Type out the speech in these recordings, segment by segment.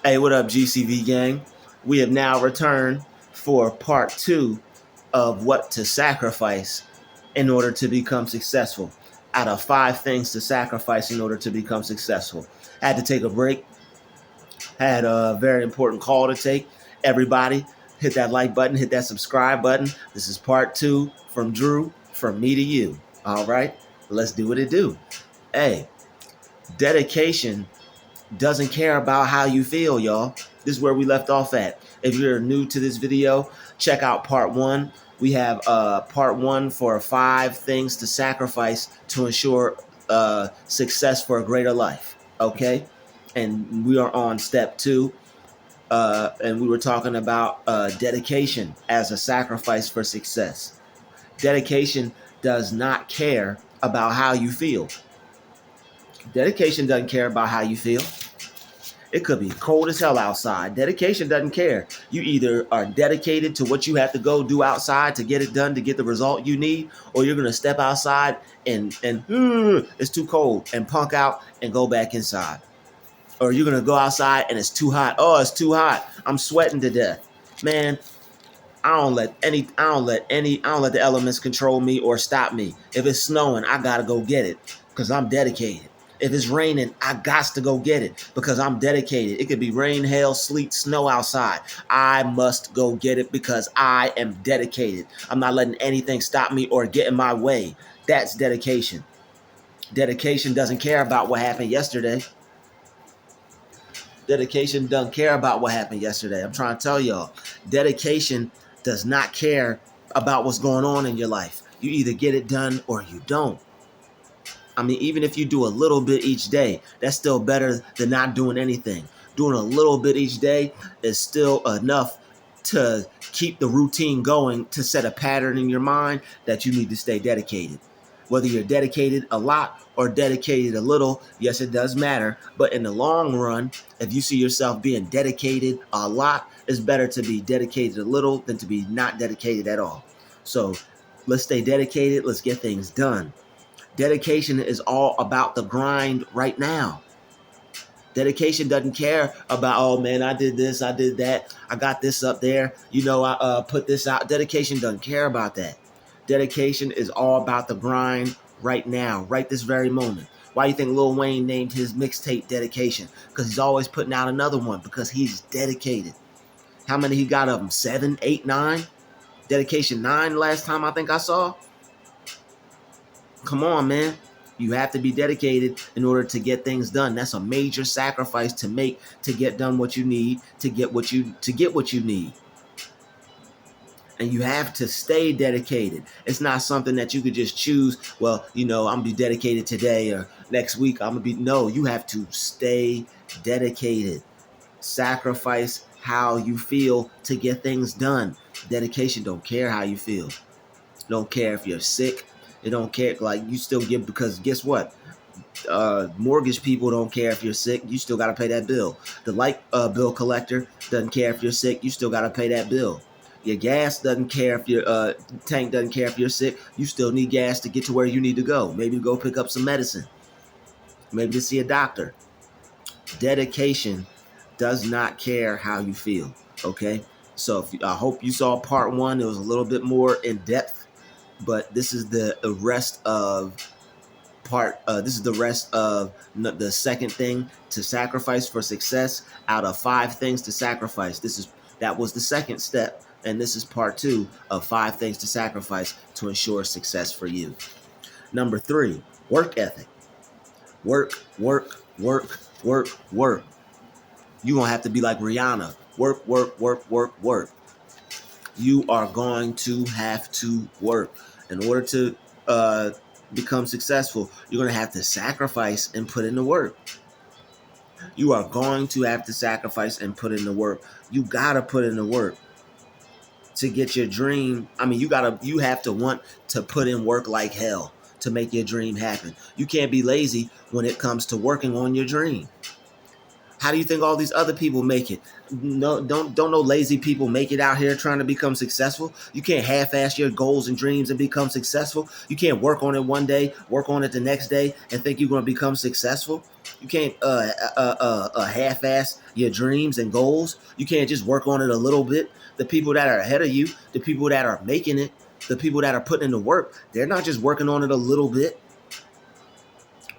Hey, what up, GCV gang? We have now returned for part 2 of what to sacrifice in order to become successful. Out of 5 things to sacrifice in order to become successful. Had to take a break, had a very important call to take. Everybody, hit that like button, hit that subscribe button. This is part 2 from Drew, from me to you. All right, let's do what it do. Hey, dedication doesn't care about how you feel, y'all. This is where we left off at. If you're new to this video, check out part 1. We have part 1 for 5 things to sacrifice to ensure success for a greater life. Okay, and we are on step 2. And we were talking about dedication as a sacrifice for success. Dedication does not care about how you feel. Dedication doesn't care about how you feel. It could be cold as hell outside. Dedication doesn't care. You either are dedicated to what you have to go do outside to get it done, to get the result you need, or you're going to step outside and it's too cold and punk out and go back inside. Or you're going to go outside and it's too hot. Oh, it's too hot. I'm sweating to death. Man, I don't let the elements control me or stop me. If it's snowing, I gotta go get it because I'm dedicated. If it's raining, I got to go get it because I'm dedicated. It could be rain, hail, sleet, snow outside. I must go get it because I am dedicated. I'm not letting anything stop me or get in my way. That's dedication. Dedication doesn't care about what happened yesterday. Dedication doesn't care about what happened yesterday. I'm trying to tell y'all, dedication does not care about what's going on in your life. You either get it done or you don't. I mean, even if you do a little bit each day, that's still better than not doing anything. Doing a little bit each day is still enough to keep the routine going, to set a pattern in your mind that you need to stay dedicated. Whether you're dedicated a lot or dedicated a little, yes, it does matter. But in the long run, if you see yourself being dedicated a lot, it's better to be dedicated a little than to be not dedicated at all. So let's stay dedicated. Let's get things done. Dedication is all about the grind right now. Dedication doesn't care about, oh man, I did this, I did that, I got this up there, I put this out. Dedication doesn't care about that. Dedication is all about the grind right now, right this very moment. Why do you think Lil Wayne named his mixtape Dedication? Because he's always putting out another one, because he's dedicated. How many he got of them? 7, 8, 9? Dedication 9 last time I think I saw. Come on, man. You have to be dedicated in order to get things done. That's a major sacrifice to make to get done what you need, to get what you need. And you have to stay dedicated. It's not something that you could just choose, well, I'm going to be dedicated today or next week I'm going to be. No, you have to stay dedicated. Sacrifice how you feel to get things done. Dedication don't care how you feel. Don't care if you're sick. They don't care. Like, you still give, because guess what? Mortgage people don't care if you're sick. You still got to pay that bill. The light bill collector doesn't care if you're sick. You still got to pay that bill. Your gas doesn't care if your tank doesn't care if you're sick. You still need gas to get to where you need to go. Maybe to go pick up some medicine. Maybe to see a doctor. Dedication does not care how you feel. Okay? So I hope you saw part 1. It was a little bit more in depth. But this is the rest of the second thing to sacrifice for success. Out of 5 things to sacrifice, that was the second step, and this is part 2 of 5 things to sacrifice to ensure success for you. Number 3, work ethic. Work, work, work, work, work. You're gonna have to be like Rihanna. Work, work, work, work, work. You are going to have to work. In order to become successful, you're going to have to sacrifice and put in the work. You are going to have to sacrifice and put in the work. You got to put in the work to get your dream. I mean, you have to want to put in work like hell to make your dream happen. You can't be lazy when it comes to working on your dream. How do you think all these other people make it? No, don't no lazy people make it out here trying to become successful. You can't half-ass your goals and dreams and become successful. You can't work on it one day, work on it the next day, and think you're going to become successful. You can't half-ass your dreams and goals. You can't just work on it a little bit. The people that are ahead of you, the people that are making it, the people that are putting in the work, they're not just working on it a little bit.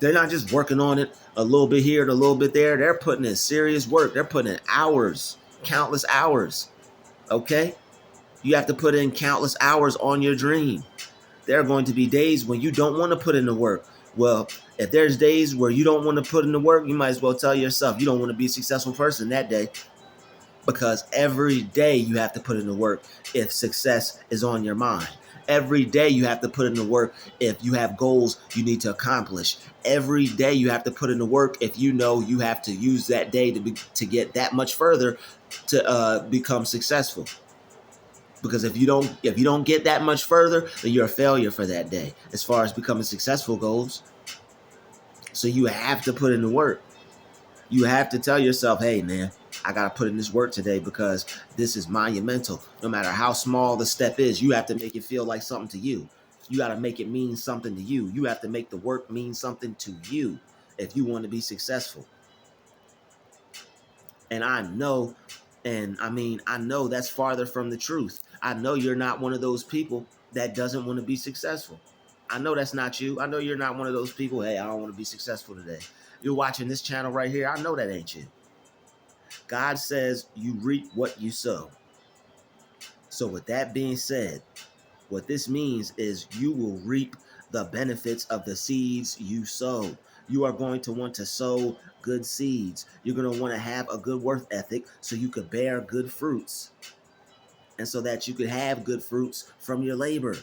They're not just working on it a little bit here and a little bit there. They're putting in serious work. They're putting in hours, countless hours. Okay? You have to put in countless hours on your dream. There are going to be days when you don't want to put in the work. Well, if there's days where you don't want to put in the work, you might as well tell yourself you don't want to be a successful person that day, because every day you have to put in the work if success is on your mind. Every day you have to put in the work if you have goals you need to accomplish. Every day you have to put in the work if you know you have to use that day to get that much further to become successful. Because if you don't get that much further, then you're a failure for that day as far as becoming successful goes. So you have to put in the work. You have to tell yourself, hey man, I gotta put in this work today because this is monumental. No matter how small the step is, you have to make it feel like something to you. You gotta make it mean something to you. You have to make the work mean something to you if you want to be successful. And I know that's farther from the truth. I know you're not one of those people that doesn't want to be successful. I know that's not you. I know you're not one of those people, hey, I don't want to be successful today. You're watching this channel right here. I know that ain't you. God says you reap what you sow. So with that being said, what this means is you will reap the benefits of the seeds you sow. You are going to want to sow good seeds. You're going to want to have a good work ethic so you could bear good fruits. And so that you could have good fruits from your labor.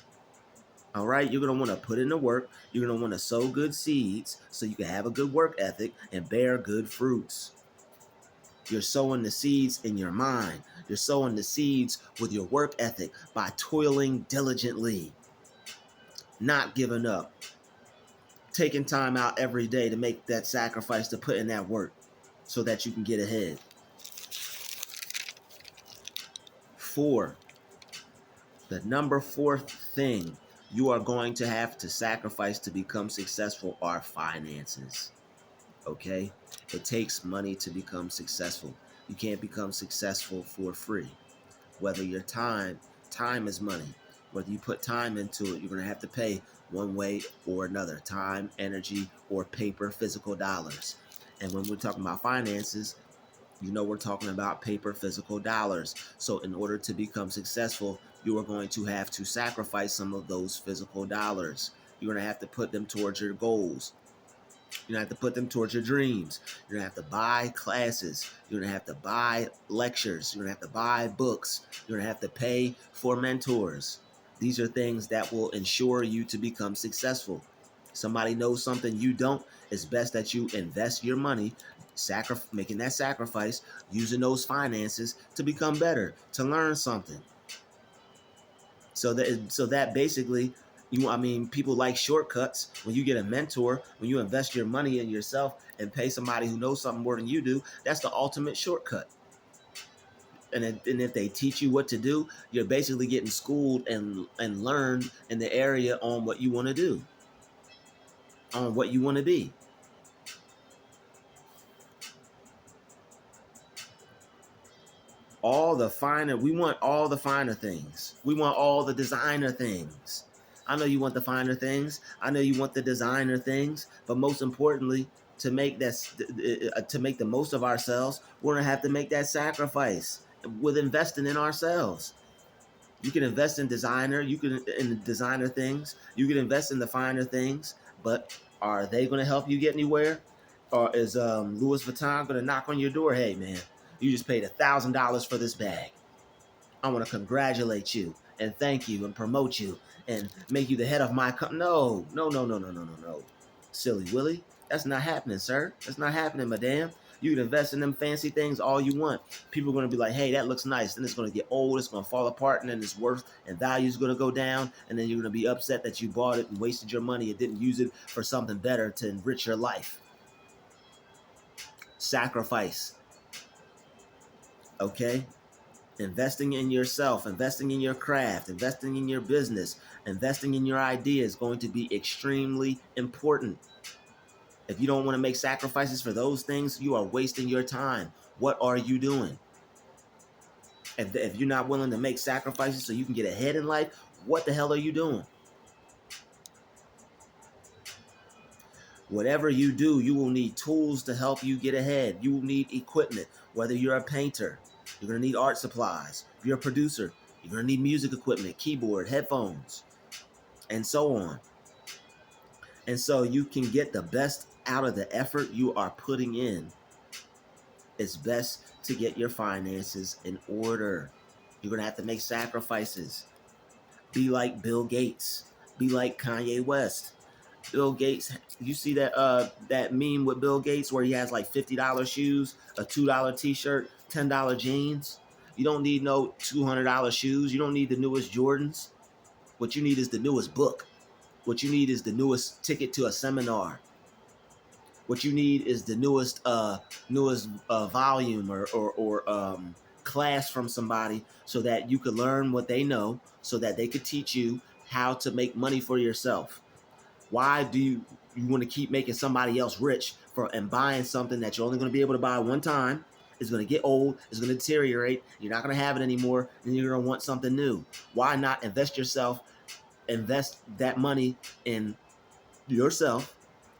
All right, you're going to want to put in the work. You're going to want to sow good seeds so you can have a good work ethic and bear good fruits. You're sowing the seeds in your mind. You're sowing the seeds with your work ethic by toiling diligently, not giving up, taking time out every day to make that sacrifice, to put in that work so that you can get ahead. 4, the number 4th thing you are going to have to sacrifice to become successful are finances. Okay? It takes money to become successful. You can't become successful for free. Whether your time is money. Whether you put time into it, you're going to have to pay one way or another. Time, energy, or paper, physical dollars. And when we're talking about finances, you know we're talking about paper, physical dollars. So in order to become successful, you are going to have to sacrifice some of those physical dollars. You're going to have to put them towards your goals. You're going to have to put them towards your dreams. You're going to have to buy classes. You're going to have to buy lectures. You're going to have to buy books. You're going to have to pay for mentors. These are things that will ensure you to become successful. Somebody knows something you don't. It's best that you invest your money, making that sacrifice, using those finances to become better, to learn something. So that basically, people like shortcuts. When you get a mentor, when you invest your money in yourself and pay somebody who knows something more than you do, that's the ultimate shortcut. And if they teach you what to do, you're basically getting schooled and learned in the area on what you want to do, on what you want to be. We want all the finer things. We want all the designer things. I know you want the finer things. I know you want the designer things. But most importantly, to make the most of ourselves, we're gonna have to make that sacrifice with investing in ourselves. You can invest in designer things. You can invest in the finer things. But are they gonna help you get anywhere? Or is Louis Vuitton gonna knock on your door? Hey man, you just paid $1,000 for this bag. I want to congratulate you and thank you and promote you and make you the head of my company. No, no, no, no, no, no, no, no. Silly Willie. That's not happening, sir. That's not happening, madam. You can invest in them fancy things all you want. People are going to be like, hey, that looks nice. Then it's going to get old. It's going to fall apart. And then its worth and value is going to go down. And then you're going to be upset that you bought it and wasted your money and didn't use it for something better to enrich your life. sacrifice. Okay? Investing in yourself, investing in your craft, investing in your business, investing in your idea is going to be extremely important. If you don't want to make sacrifices for those things, you are wasting your time. What are you doing? If you're not willing to make sacrifices so you can get ahead in life, what the hell are you doing? Whatever you do, you will need tools to help you get ahead. You will need equipment, whether you're a painter, you're going to need art supplies. If you're a producer, you're going to need music equipment, keyboard, headphones, and so on. And so you can get the best out of the effort you are putting in. It's best to get your finances in order. You're going to have to make sacrifices. Be like Bill Gates. Be like Kanye West. Bill Gates, you see that meme with Bill Gates where he has like $50 shoes, a $2 t-shirt, $10 jeans. You don't need no $200 shoes. You don't need the newest Jordans. What you need is the newest book. What you need is the newest ticket to a seminar. What you need is the newest volume or class from somebody so that you could learn what they know, so that they could teach you how to make money for yourself. Why do you want to keep making somebody else rich and buying something that you're only going to be able to buy one time? It's going to get old. It's going to deteriorate. You're not going to have it anymore, and you're going to want something new. Why not invest yourself? Invest that money in yourself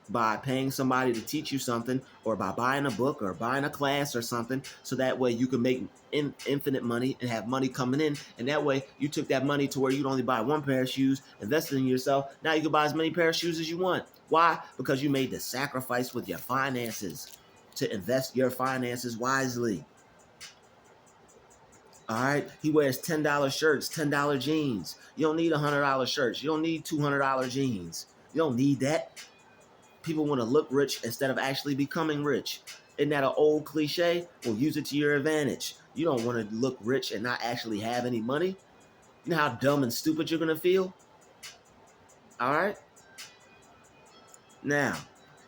by paying somebody to teach you something, or by buying a book or buying a class or something, so that way you can make infinite money and have money coming in. And that way you took that money to where you'd only buy one pair of shoes, invested in yourself. Now you can buy as many pair of shoes as you want. Why? Because you made the sacrifice with your finances to invest your finances wisely. All right, he wears $10 shirts, $10 jeans. You don't need $100 shirts. You don't need $200 jeans. You don't need that. People want to look rich instead of actually becoming rich. Isn't that an old cliche? Well, use it to your advantage. You don't want to look rich and not actually have any money. You know how dumb and stupid you're going to feel? All right? Now,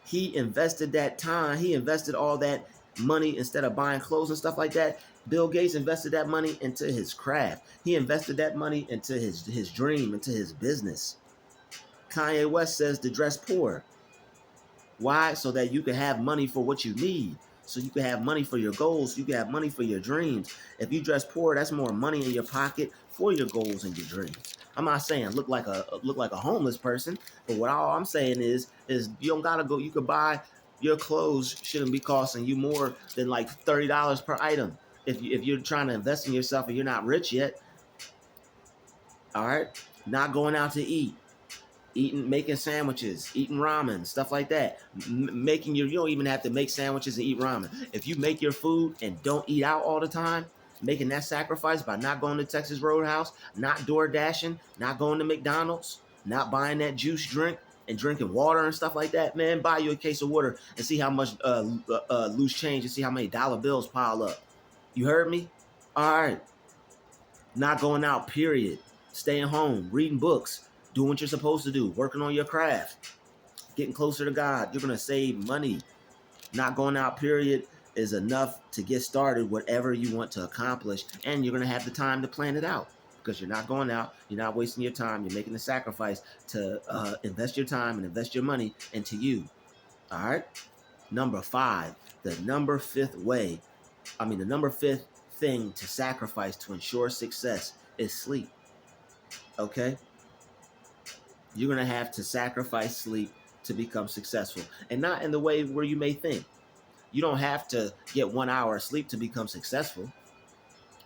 he invested that time. He invested all that money instead of buying clothes and stuff like that. Bill Gates invested that money into his craft. He invested that money into his dream, into his business. Kanye West says to dress poor. Why? So that you can have money for what you need. So you can have money for your goals. You can have money for your dreams. If you dress poor, that's more money in your pocket for your goals and your dreams. I'm not saying look like a homeless person, but what all I'm saying is you don't gotta go. You could buy your clothes shouldn't be costing you more than like $30 per item. If you're trying to invest in yourself and you're not rich yet, all right, not going out to eat, making sandwiches, eating ramen, stuff like that. You don't even have to make sandwiches and eat ramen. If you make your food and don't eat out all the time, making that sacrifice by not going to Texas Roadhouse, not door dashing, not going to McDonald's, not buying that juice drink and drinking water and stuff like that, man, buy you a case of water and see how much loose change and see how many dollar bills pile up. You heard me? All right. Not going out, period. Staying home, reading books, doing what you're supposed to do, working on your craft, getting closer to God. You're going to save money. Not going out, period, is enough to get started, whatever you want to accomplish. And you're going to have the time to plan it out because you're not going out. You're not wasting your time. You're making the sacrifice to invest your time and invest your money into you. All right. Number 5, the number fifth thing to sacrifice to ensure success is sleep. Okay? You're going to have to sacrifice sleep to become successful. And not in the way where you may think. You don't have to get 1 hour of sleep to become successful.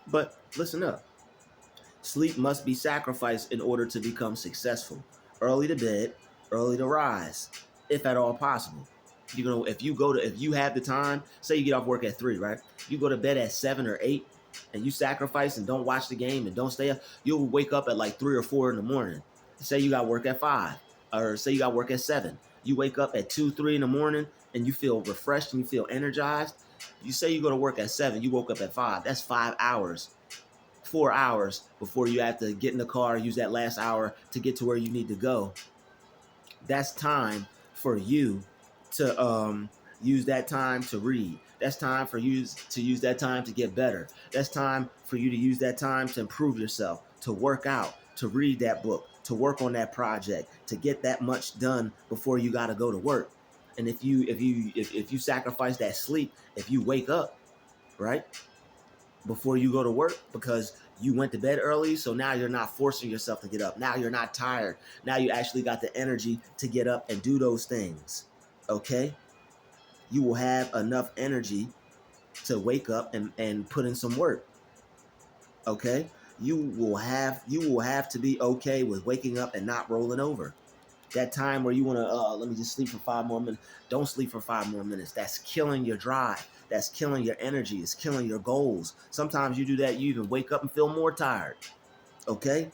But listen up. Sleep must be sacrificed in order to become successful. Early to bed, early to rise, if at all possible. If you have the time, say you get off work at 3, right? You go to bed at 7 or 8, and you sacrifice and don't watch the game and don't stay up, you'll wake up at like 3 or 4 in the morning. Say you got work at 5, or say you got work at 7. You wake up at 2, 3 in the morning, and you feel refreshed and you feel energized. You say you go to work at 7, you woke up at 5. That's 5 hours. 4 hours before you have to get in the car, use that last hour to get to where you need to go. That's time for you to use that time to read. That's time for you to use that time to get better. That's time for you to use that time to improve yourself, to work out, to read that book, to work on that project, to get that much done before you got to go to work. And if you sacrifice that sleep, if you wake up, right, before you go to work because you went to bed early, so now you're not forcing yourself to get up. Now you're not tired. Now you actually got the energy to get up and do those things. Okay? You will have enough energy to wake up and put in some work. Okay? You will have to be okay with waking up and not rolling over. That time where you want to let me just sleep for 5 more minutes. Don't sleep for 5 more minutes. That's killing your drive. That's killing your energy. It's killing your goals. Sometimes you do that, you even wake up and feel more tired. Okay?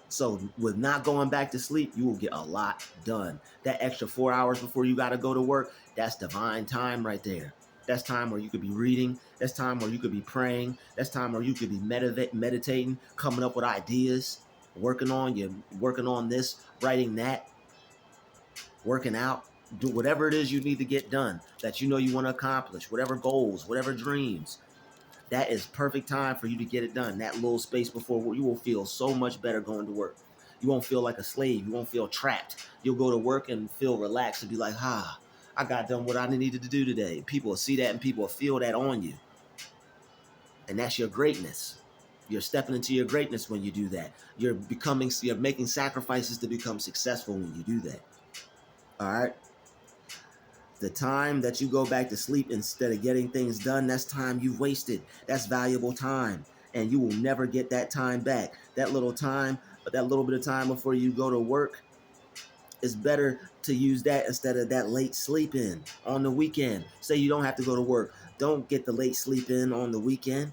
So with not going back to sleep, you will get a lot done. That extra 4 hours before you got to go to work, that's divine time right there. That's time where you could be reading. That's time where you could be praying. That's time where you could be meditating, coming up with ideas, working on this, writing that, working out, do whatever it is you need to get done that you know you want to accomplish, whatever goals, whatever dreams. That is perfect time for you to get it done. That little space before, you will feel so much better going to work. You won't feel like a slave. You won't feel trapped. You'll go to work and feel relaxed and be like, I got done what I needed to do today. People will see that and people will feel that on you. And that's your greatness. You're stepping into your greatness when you do that. You're making sacrifices to become successful when you do that. All right. The time that you go back to sleep instead of getting things done, that's time you've wasted. That's valuable time. And you will never get that time back. That little time, but that little bit of time before you go to work, it's better to use that instead of that late sleep in on the weekend. Say you don't have to go to work. Don't get the late sleep in on the weekend.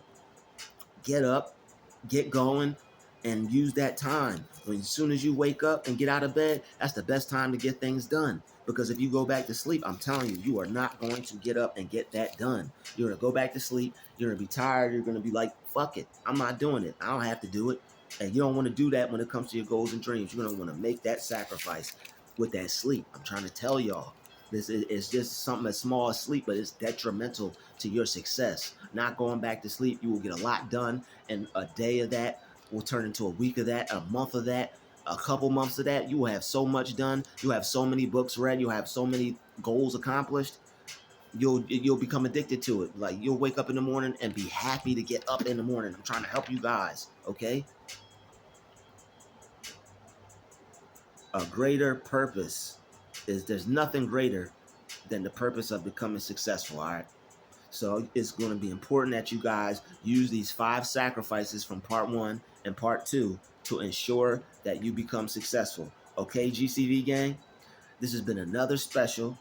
Get up, get going, and use that time. As soon as you wake up and get out of bed, that's the best time to get things done. Because if you go back to sleep, I'm telling you, you are not going to get up and get that done. You're going to go back to sleep. You're going to be tired. You're going to be like, fuck it. I'm not doing it. I don't have to do it. And you don't want to do that when it comes to your goals and dreams. You're going to want to make that sacrifice with that sleep. I'm trying to tell y'all. This is just something as small as sleep, but it's detrimental to your success. Not going back to sleep, you will get a lot done, and a day of that will turn into a week of that, a month of that, a couple months of that. You will have so much done. You have so many books read. You have so many goals accomplished. You'll become addicted to it. Like you'll wake up in the morning and be happy to get up in the morning. I'm trying to help you guys. Okay. A greater purpose there's nothing greater than the purpose of becoming successful. All right. So it's going to be important that you guys use these 5 sacrifices from part 1 and part 2 to ensure that you become successful. Okay, GCV gang, this has been another special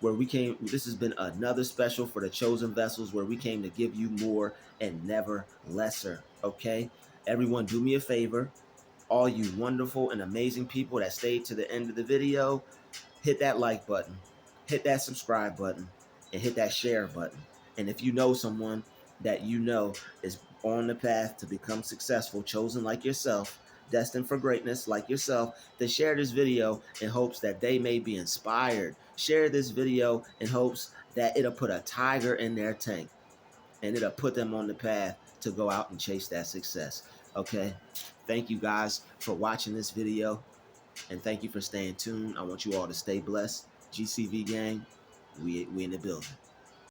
this has been another special for the chosen vessels where we came to give you more and never lesser. Okay, everyone, do me a favor. All you wonderful and amazing people that stayed to the end of the video, hit that like button, hit that subscribe button, and hit that share button. And if you know someone that you know is on the path to become successful, chosen like yourself, destined for greatness like yourself, then share this video in hopes that they may be inspired. Share this video in hopes that it'll put a tiger in their tank and it'll put them on the path to go out and chase that success. Okay? Thank you guys for watching this video. And thank you for staying tuned. I want you all to stay blessed. GCV gang, we in the building.